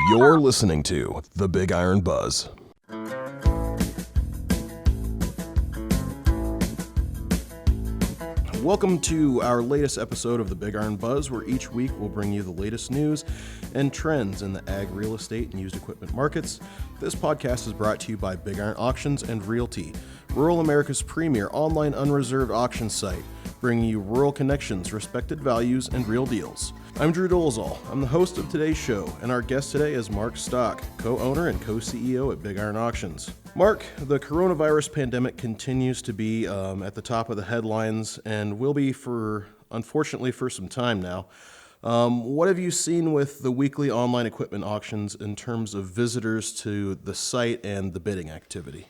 You're listening to the BigIron Buzz. Welcome to our latest episode of the BigIron Buzz, where each week we'll bring you the latest news and trends in the ag, real estate, and used equipment markets. This podcast is brought to you by BigIron Auctions and Realty, rural America's premier online unreserved auction site, bringing you rural connections, respected values, and real deals. I'm Drew Dolezal. I'm the host of today's show, and our guest today is Mark Stock, co-owner and co-CEO at BigIron Auctions. Mark, the coronavirus pandemic continues to be at the top of the headlines and will be unfortunately, for some time now. What have you seen with the weekly online equipment auctions in terms of visitors to the site and the bidding activity?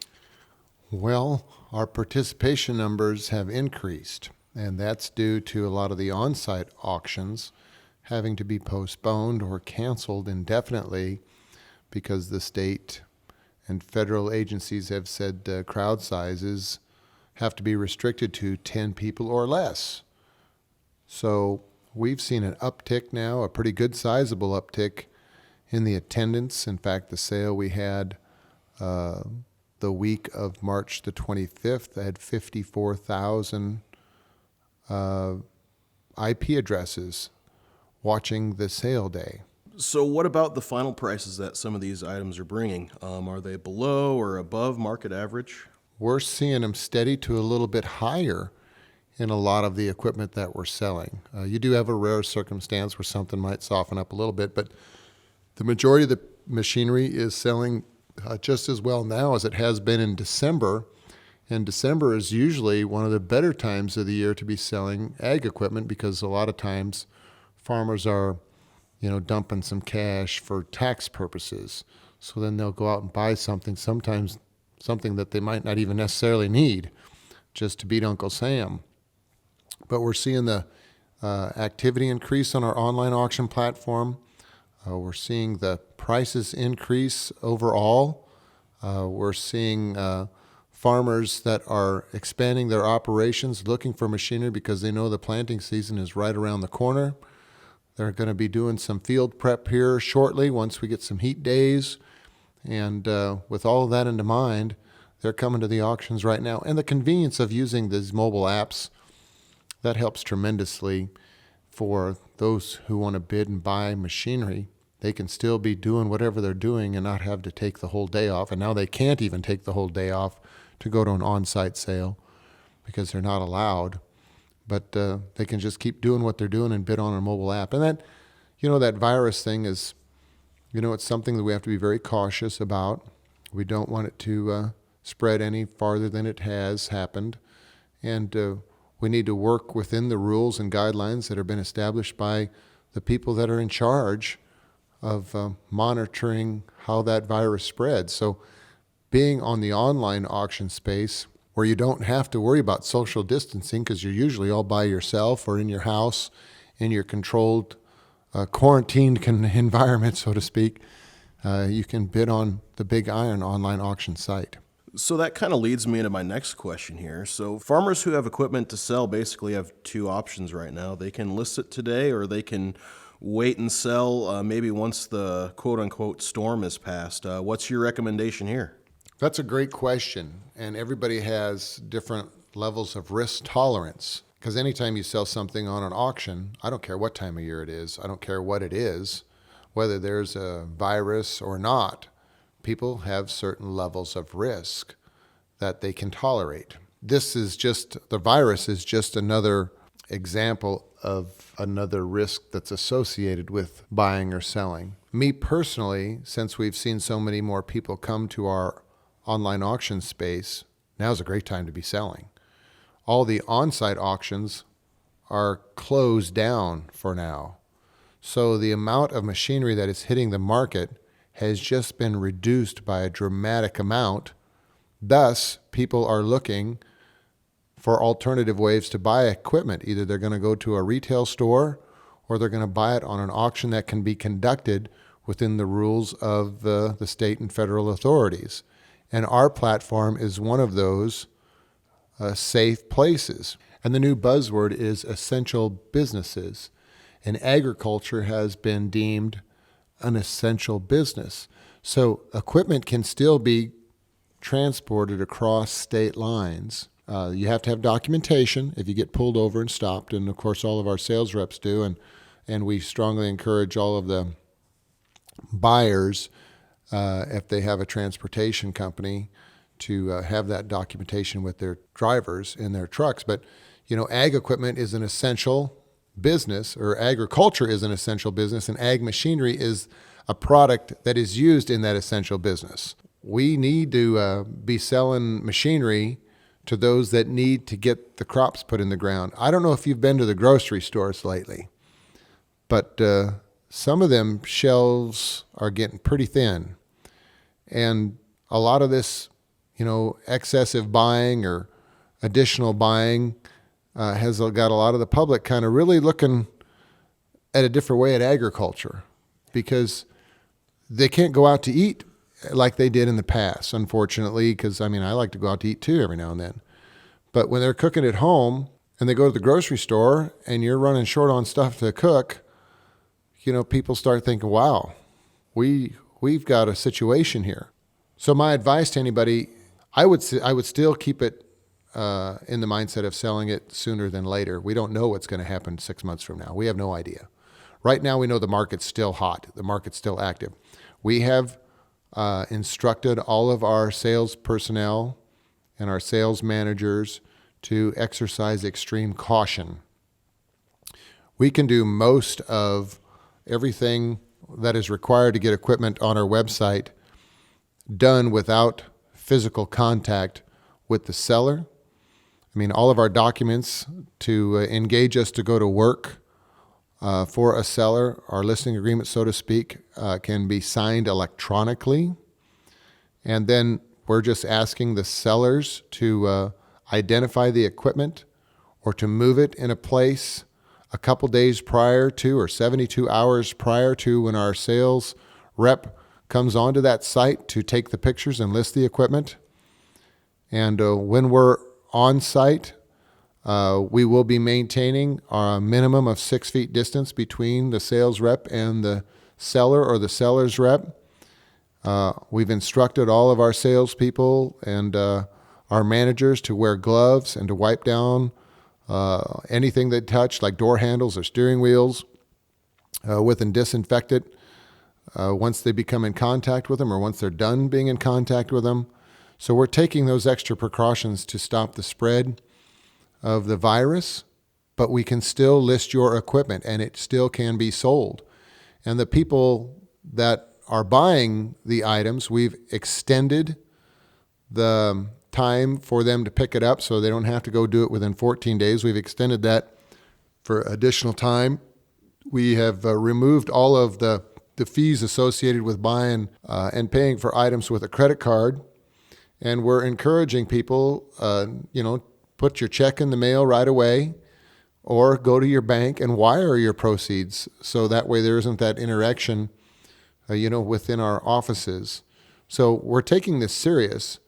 Well, our participation numbers have increased, and that's due to a lot of the on-site auctions having to be postponed or canceled indefinitely because the state and federal agencies have said crowd sizes have to be restricted to 10 people or less. So we've seen an uptick now, a pretty good sizable uptick in the attendance. In fact, the sale we had the week of March the 25th had 54,000 IP addresses watching the sale day. So what about the final prices that some of these items are bringing? Are they below or above market average? We're seeing them steady to a little bit higher in a lot of the equipment that we're selling. You do have a rare circumstance where something might soften up a little bit, but the majority of the machinery is selling just as well now as it has been in December. And December is usually one of the better times of the year to be selling ag equipment because a lot of times farmers are, dumping some cash for tax purposes. So then they'll go out and buy something, sometimes something that they might not even necessarily need, just to beat Uncle Sam. But we're seeing the activity increase on our online auction platform. We're seeing the prices increase overall. We're seeing farmers that are expanding their operations, looking for machinery because they know the planting season is right around the corner. They're going to be doing some field prep here shortly once we get some heat days. And with all of that into mind, they're coming to the auctions right now. And the convenience of using these mobile apps, that helps tremendously for those who want to bid and buy machinery. They can still be doing whatever they're doing and not have to take the whole day off. And now they can't even take the whole day off to go to an on-site sale because they're not allowed. But they can just keep doing what they're doing and bid on a mobile app. And that, that virus thing is, it's something that we have to be very cautious about. We don't want it to spread any farther than it has happened. And we need to work within the rules and guidelines that have been established by the people that are in charge of monitoring how that virus spreads. So being on the online auction space, where you don't have to worry about social distancing because you're usually all by yourself or in your house in your controlled, quarantined environment, so to speak, you can bid on the BigIron online auction site. So that kind of leads me into my next question here. So farmers who have equipment to sell basically have two options right now. They can list it today or they can wait and sell maybe once the quote-unquote storm is passed. What's your recommendation here? That's a great question, and everybody has different levels of risk tolerance. Because anytime you sell something on an auction, I don't care what time of year it is, I don't care what it is, whether there's a virus or not, people have certain levels of risk that they can tolerate. The virus is just another example of another risk that's associated with buying or selling. Me personally, since we've seen so many more people come to our online auction space, now's a great time to be selling. All the on-site auctions are closed down for now. So the amount of machinery that is hitting the market has just been reduced by a dramatic amount. Thus, people are looking for alternative ways to buy equipment. Either they're going to go to a retail store or they're going to buy it on an auction that can be conducted within the rules of the state and federal authorities. And our platform is one of those safe places. And the new buzzword is essential businesses. And agriculture has been deemed an essential business. So equipment can still be transported across state lines. You have to have documentation if you get pulled over and stopped, and of course all of our sales reps do, and we strongly encourage all of the buyers, if they have a transportation company, to have that documentation with their drivers in their trucks. But ag equipment is an essential business, or agriculture is an essential business, and ag machinery is a product that is used in that essential business. We need to be selling machinery to those that need to get the crops put in the ground. I don't know if you've been to the grocery stores lately, but some of them shelves are getting pretty thin. And a lot of this, excessive buying or additional buying has got a lot of the public kind of really looking at a different way at agriculture, because they can't go out to eat like they did in the past, unfortunately, because, I like to go out to eat too every now and then. But when they're cooking at home and they go to the grocery store and you're running short on stuff to cook, people start thinking, wow, we've got a situation here. So my advice to anybody, I would still keep it in the mindset of selling it sooner than later. We don't know what's going to happen 6 months from now. We have no idea. Right now, we know the market's still hot. The market's still active. We have instructed all of our sales personnel and our sales managers to exercise extreme caution. We can do most of everything that is required to get equipment on our website done without physical contact with the seller. All of our documents to engage us to go to work for a seller, our listing agreement, so to speak, can be signed electronically. And then we're just asking the sellers to identify the equipment or to move it in a place a couple days prior to, or 72 hours prior to, when our sales rep comes onto that site to take the pictures and list the equipment. And when we're on site, we will be maintaining a minimum of 6 feet distance between the sales rep and the seller or the seller's rep. We've instructed all of our salespeople and our managers to wear gloves and to wipe down anything they touch, like door handles or steering wheels, with and disinfect it once they become in contact with them, or once they're done being in contact with them. So we're taking those extra precautions to stop the spread of the virus, but we can still list your equipment and it still can be sold. And the people that are buying the items, we've extended the time for them to pick it up so they don't have to go do it within 14 days. We've extended that for additional time. We have removed all of the fees associated with buying and paying for items with a credit card. And we're encouraging people, put your check in the mail right away, or go to your bank and wire your proceeds, so that way there isn't that interaction, within our offices. So we're taking this serious,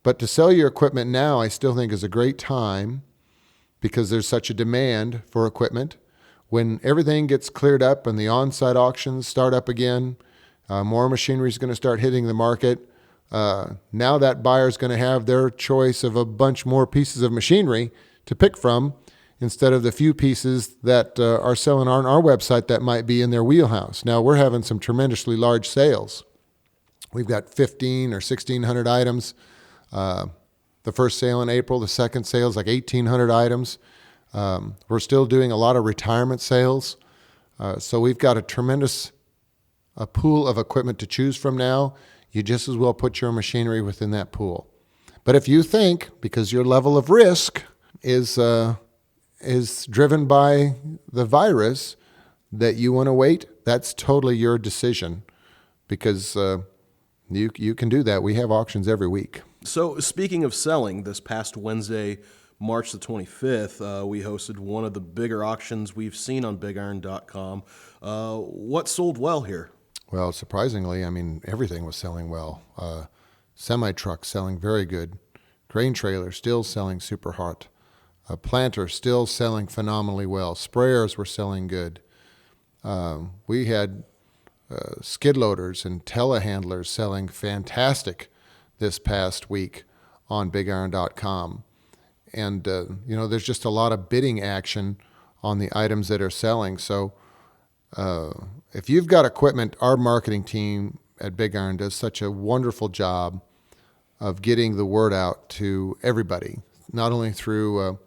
but to sell your equipment now, I still think is a great time, because there's such a demand for equipment. When everything gets cleared up and the on-site auctions start up again, more machinery is going to start hitting the market. Now that buyer's going to have their choice of a bunch more pieces of machinery to pick from, instead of the few pieces that are selling on our website that might be in their wheelhouse. Now, we're having some tremendously large sales. We've got 15 or 1,600 items. The first sale in April, the second sale is like 1,800 items. We're still doing a lot of retirement sales. So we've got a tremendous pool of equipment to choose from now. You just as well put your machinery within that pool. But if you think, because your level of risk is driven by the virus, that you want to wait, that's totally your decision, because you can do that. We have auctions every week. So speaking of selling, this past Wednesday, March the 25th, we hosted one of the bigger auctions we've seen on BigIron.com. What sold well here? Well, surprisingly, everything was selling well. Semi-truck selling very good. Grain trailer still selling super hot. A planter still selling phenomenally well. Sprayers were selling good. We had skid loaders and telehandlers selling fantastic this past week on BigIron.com. And, there's just a lot of bidding action on the items that are selling. So if you've got equipment, our marketing team at Big Iron does such a wonderful job of getting the word out to everybody, not only through,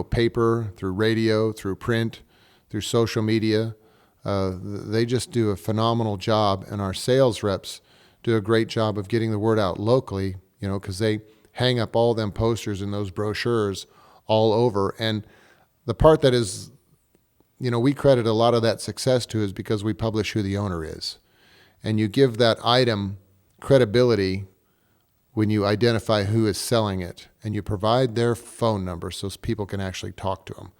paper, through radio, through print, through social media. They just do a phenomenal job, and our sales reps do a great job of getting the word out locally, because they hang up all them posters and those brochures all over. And the part that is, we credit a lot of that success to is because we publish who the owner is. And you give that item credibility when you identify who is selling it, and you provide their phone number so people can actually talk to them.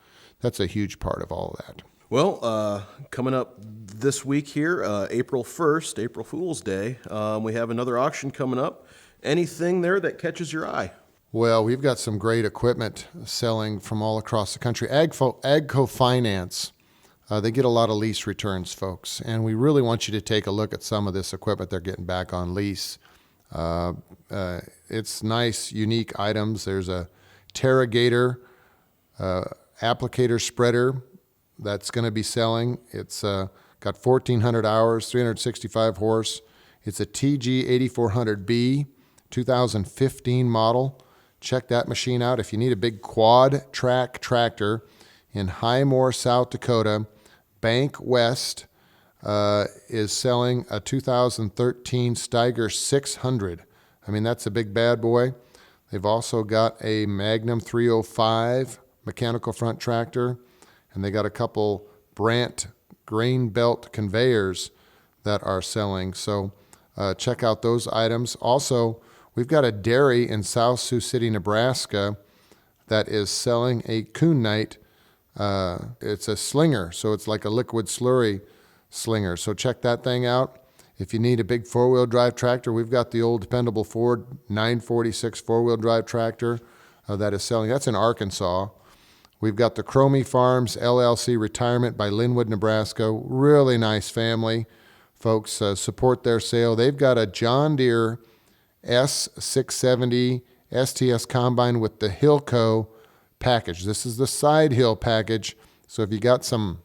That's a huge part of all of that. Well, coming up this week here, April 1st, April Fool's Day, we have another auction coming up. Anything there that catches your eye? Well, we've got some great equipment selling from all across the country. Agco Finance, they get a lot of lease returns, folks, and we really want you to take a look at some of this equipment they're getting back on lease. It's nice, unique items. There's a Terragator applicator spreader that's going to be selling. It's got 1,400 hours, 365 horse. It's a TG8400B, 2015 model. Check that machine out. If you need a big quad track tractor in Highmore, South Dakota, Bank West is selling a 2013 Steiger 600. I mean, that's a big bad boy. They've also got a Magnum 305 mechanical front tractor, and they got a couple Brandt grain belt conveyors that are selling. So check out those items. Also, we've got a dairy in South Sioux City, Nebraska that is selling a Coon Knight. It's a slinger, so it's like a liquid slurry slinger. So check that thing out. If you need a big four-wheel drive tractor, we've got the old dependable Ford 946 four-wheel drive tractor that is selling. That's in Arkansas. We've got the Cromie Farms LLC Retirement by Linwood, Nebraska. Really nice family. Folks, support their sale. They've got a John Deere S670 STS combine with the Hillco package. This is the side hill package. So if you got some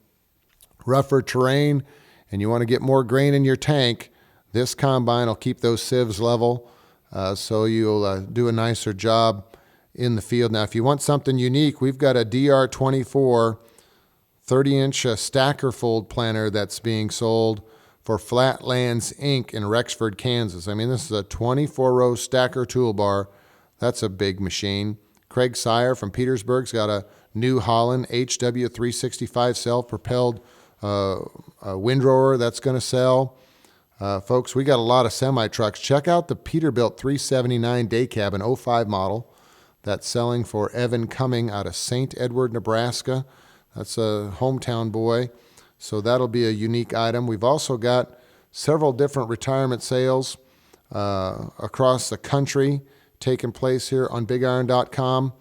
rougher terrain and you want to get more grain in your tank, this combine will keep those sieves level, so you'll do a nicer job in the field. Now, if you want something unique, we've got a DR24 30-inch stacker fold planter that's being sold for Flatlands Inc. in Rexford, Kansas. I mean, this is a 24-row stacker toolbar. That's a big machine. Craig Sire from Petersburg's got a New Holland HW365 self-propelled windrower that's going to sell. Folks, we got a lot of semi-trucks. Check out the Peterbilt 379 day cabin 05 model that's selling for Evan Cumming out of St. Edward, Nebraska. That's a hometown boy, so that'll be a unique item. We've also got several different retirement sales across the country taking place here on BigIron.com.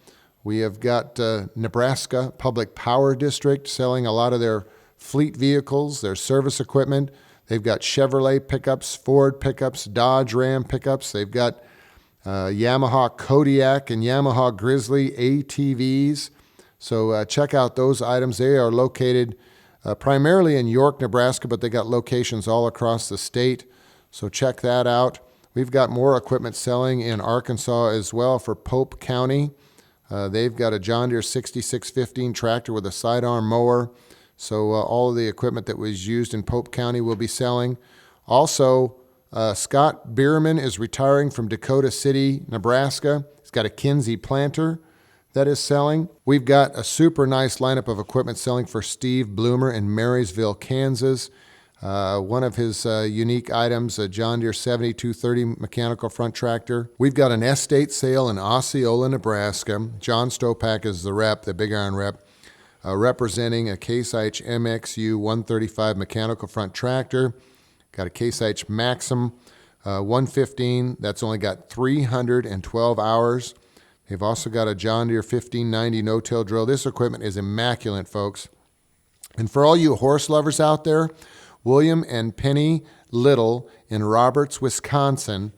We have got Nebraska Public Power District selling a lot of their fleet vehicles, their service equipment. They've got Chevrolet pickups, Ford pickups, Dodge Ram pickups. They've got Yamaha Kodiak and Yamaha Grizzly ATVs. So check out those items. They are located primarily in York, Nebraska, but they got locations all across the state. So check that out. We've got more equipment selling in Arkansas as well for Pope County. They've got a John Deere 6615 tractor with a sidearm mower. So all of the equipment that was used in Pope County will be selling. Also, Scott Bierman is retiring from Dakota City, Nebraska. He's got a Kinsey planter that is selling. We've got a super nice lineup of equipment selling for Steve Bloomer in Marysville, Kansas. One of his unique items, a John Deere 7230 mechanical front tractor. We've got an estate sale in Osceola, Nebraska. John Stopak is the rep, the Big Iron rep, representing a Case IH MXU 135 mechanical front tractor. Got a Case IH Maxim 115 that's only got 312 hours. They've also got a John Deere 1590 no-till drill. This equipment is immaculate, folks. And for all you horse lovers out there, William and Penny Little in Roberts, Wisconsin.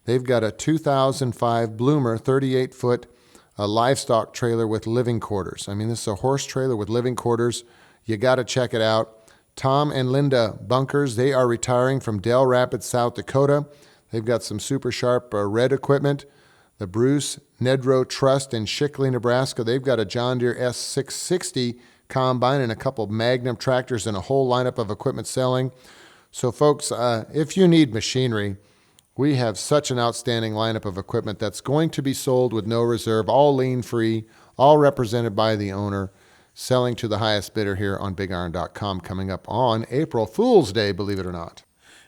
They've got a 2005 Bloomer 38-foot livestock trailer with living quarters. I mean, this is a horse trailer with living quarters. You got to check it out. Tom and Linda Bunkers, they are retiring from Dell Rapids, South Dakota. They've got some super sharp red equipment. The Bruce Nedrow Trust in Shickley, Nebraska, they've got a John Deere S660 combine and a couple Magnum tractors and a whole lineup of equipment selling. So folks, if you need machinery, we have such an outstanding lineup of equipment that's going to be sold with no reserve, all lien-free, all represented by the owner, selling to the highest bidder here on BigIron.com coming up on April Fool's Day, believe it or not.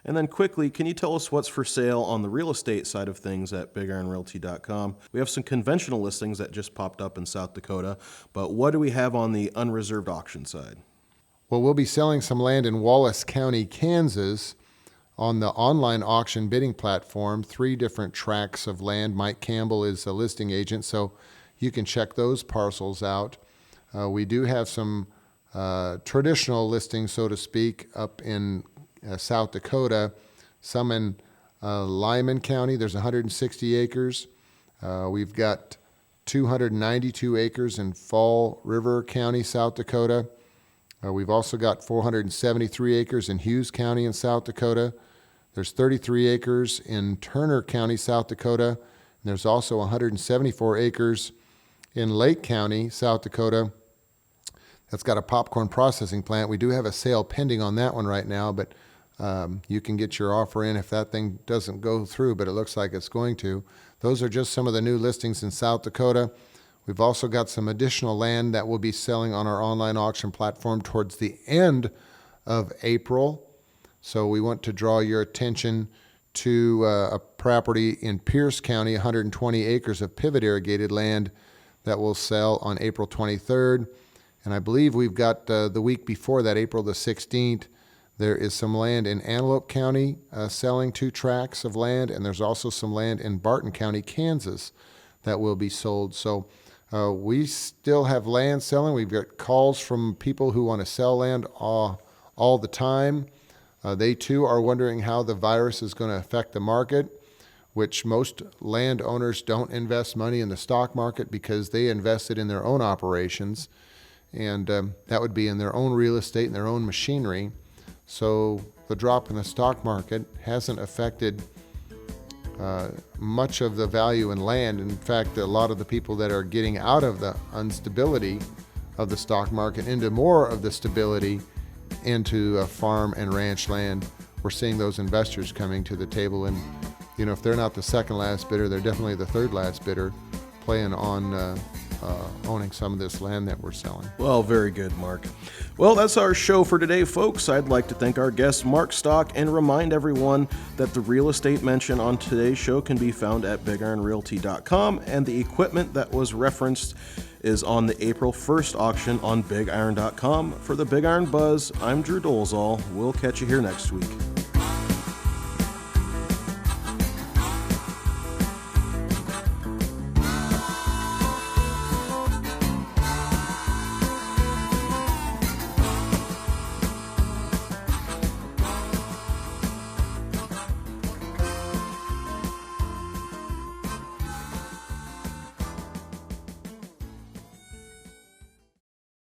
And then quickly, can you tell us what's for sale on the real estate side of things at BigIronRealty.com? We have some conventional listings that just popped up in South Dakota, but what do we have on the unreserved auction side? Well, we'll be selling some land in Wallace County, Kansas on the online auction bidding platform, 3 different tracts of land. Mike Campbell is a listing agent, so you can check those parcels out. We do have some traditional listings, so to speak, up in South Dakota, some in Lyman County. There's 160 acres. We've got 292 acres in Fall River County, South Dakota. We've also got 473 acres in Hughes County in South Dakota. There's 33 acres in Turner County, South Dakota. And there's also 174 acres in Lake County, South Dakota. That's got a popcorn processing plant. We do have a sale pending on that one right now, but you can get your offer in if that thing doesn't go through, but it looks like it's going to. Those are just some of the new listings in South Dakota. We've also got some additional land that we'll be selling on our online auction platform towards the end of April. So we want to draw your attention to a property in Pierce County, 120 acres of pivot irrigated land that will sell on April 23rd. And I believe we've got the week before that, April the 16th, there is some land in Antelope County selling 2 tracts of land, and there's also some land in Barton County, Kansas that will be sold. So we still have land selling. We've got calls from people who want to sell land all the time. They too are wondering how the virus is going to affect the market, which most landowners don't invest money in the stock market because they invest it in their own operations. And that would be in their own real estate and their own machinery. So the drop in the stock market hasn't affected much of the value in land. In fact, a lot of the people that are getting out of the instability of the stock market into more of the stability into farm and ranch land, we're seeing those investors coming to the table. And, you know, if they're not the second last bidder, they're definitely the third last bidder, playing on owning some of this land that we're selling. Well, very good, Mark. Well, that's our show for today, folks. I'd like to thank our guest, Mark Stock, and remind everyone that the real estate mentioned on today's show can be found at BigIronRealty.com, and the equipment that was referenced is on the April 1st auction on BigIron.com. For the Big Iron Buzz, I'm Drew Dolezal. We'll catch you here next week.